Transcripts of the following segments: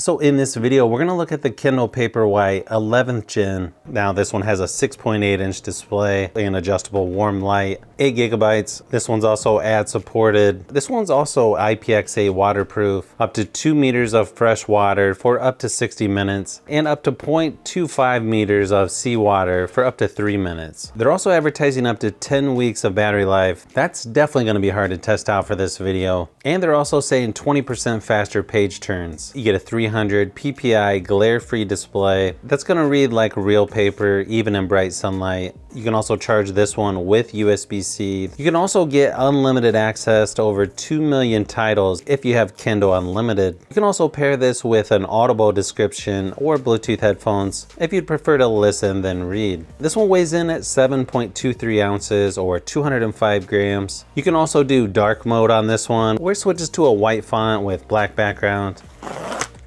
So in this video, we're gonna look at the Kindle Paperwhite 11th gen. Now this one has a 6.8 inch display, an adjustable warm light, 8 gigabytes. This one's also ad supported. This one's also IPX8 waterproof, up to 2 meters of fresh water for up to 60 minutes, and up to 0.25 meters of seawater for up to 3 minutes. They're also advertising up to 10 weeks of battery life. That's definitely gonna be hard to test out for this video. And they're also saying 20% faster page turns. You get a 300 ppi glare-free display that's gonna read like real paper even in bright sunlight. You can also charge this one with USB-C. You can also get unlimited access to over 2 million titles if you have Kindle Unlimited. You can also pair this with an Audible description or Bluetooth headphones if you'd prefer to listen than read. This one weighs in at 7.23 ounces or 205 grams. You can also do dark mode on this one, where it switches to a white font with black background.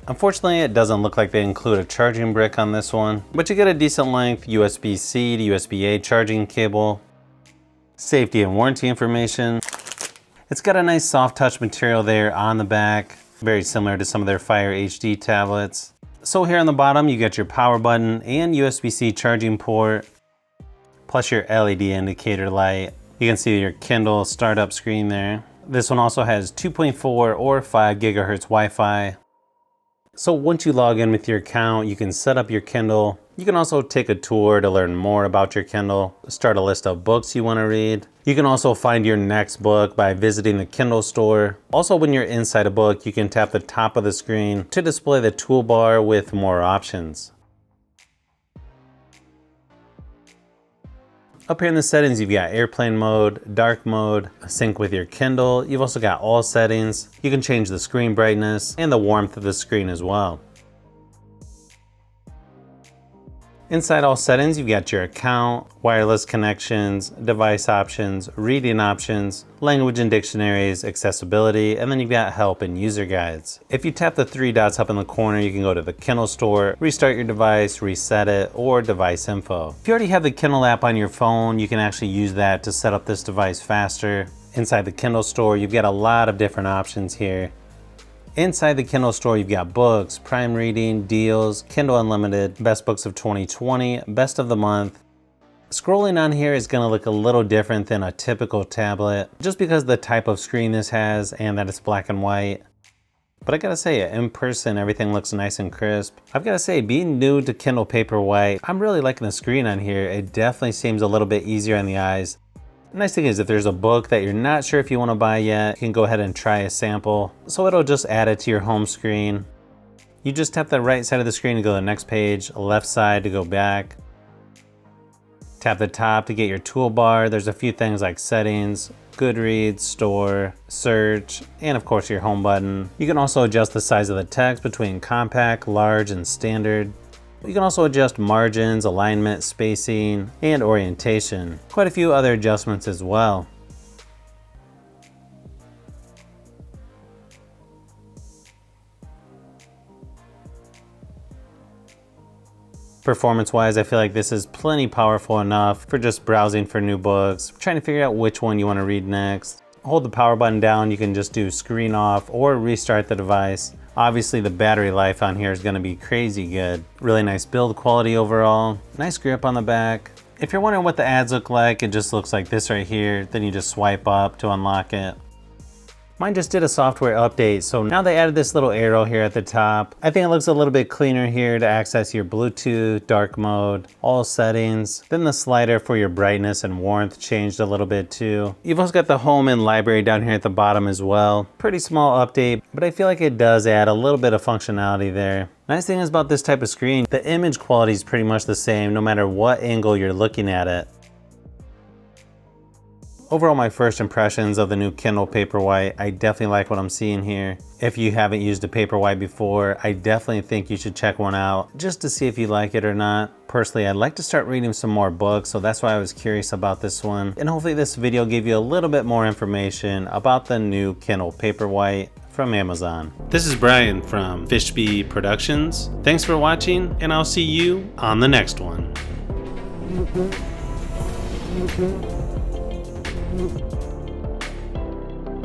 Unfortunately, it doesn't look like they include a charging brick on this one, but you get a decent length USB-C to USB-A charging cable, safety and warranty information. It's got a nice soft touch material there on the back, very similar to some of their Fire HD tablets. So here on the bottom, you get your power button and USB-C charging port, plus your LED indicator light. You can see your Kindle startup screen there. This one also has 2.4 or 5 gigahertz Wi-Fi. So once you log in with your account, you can set up your Kindle. You can also take a tour to learn more about your Kindle, start a list of books you want to read. You can also find your next book by visiting the Kindle store. Also, when you're inside a book, you can tap the top of the screen to display the toolbar with more options. Up here in the settings, you've got airplane mode, dark mode, sync with your Kindle. You've also got all settings. You can change the screen brightness and the warmth of the screen as well. Inside all settings, you've got your account, wireless connections, device options, reading options, language and dictionaries, accessibility, and then you've got help and user guides. If you tap the 3 dots up in the corner, you can go to the Kindle store, restart your device, reset it, or device info. If you already have the Kindle app on your phone, you can actually use that to set up this device faster. Inside the Kindle store, you've got a lot of different options here. Inside the Kindle store, you've got books, Prime Reading, deals, Kindle Unlimited, best books of 2020, best of the month. Scrolling on here is going to look a little different than a typical tablet, just because of the type of screen this has and that it's black and white. But I gotta say, in person, everything looks nice and crisp. I've gotta say, being new to Kindle Paperwhite, I'm really liking the screen on here. It definitely seems a little bit easier on the eyes. The nice thing is, if there's a book that you're not sure if you want to buy yet, you can go ahead and try a sample. So it'll just add it to your home screen. You just tap the right side of the screen to go to the next page, left side to go back. Tap the top to get your toolbar. There's a few things like settings, Goodreads, store, search, and of course your home button. You can also adjust the size of the text between compact, large, and standard. You can also adjust margins, alignment, spacing, and orientation. Quite a few other adjustments as well. Performance-wise, I feel like this is plenty powerful enough for just browsing for new books, trying to figure out which one you want to read next. Hold the power button down, you can just do screen off or restart the device. Obviously the battery life on here is going to be crazy good. Really nice build quality overall. Nice grip on the back. If you're wondering what the ads look like, it just looks like this right here. Then you just swipe up to unlock it. Mine just did a software update, so now they added this little arrow here at the top. I think it looks a little bit cleaner here to access your Bluetooth, dark mode, all settings. Then the slider for your brightness and warmth changed a little bit too. You've also got the home and library down here at the bottom as well. Pretty small update, but I feel like it does add a little bit of functionality there. Nice thing is about this type of screen, the image quality is pretty much the same no matter what angle you're looking at it. Overall, my first impressions of the new Kindle Paperwhite, I definitely like what I'm seeing here. If you haven't used a Paperwhite before, I definitely think you should check one out just to see if you like it or not. Personally, I'd like to start reading some more books, so that's why I was curious about this one. And hopefully this video gave you a little bit more information about the new Kindle Paperwhite from Amazon. This is Brian from Fishbee Productions. Thanks for watching, and I'll see you on the next one.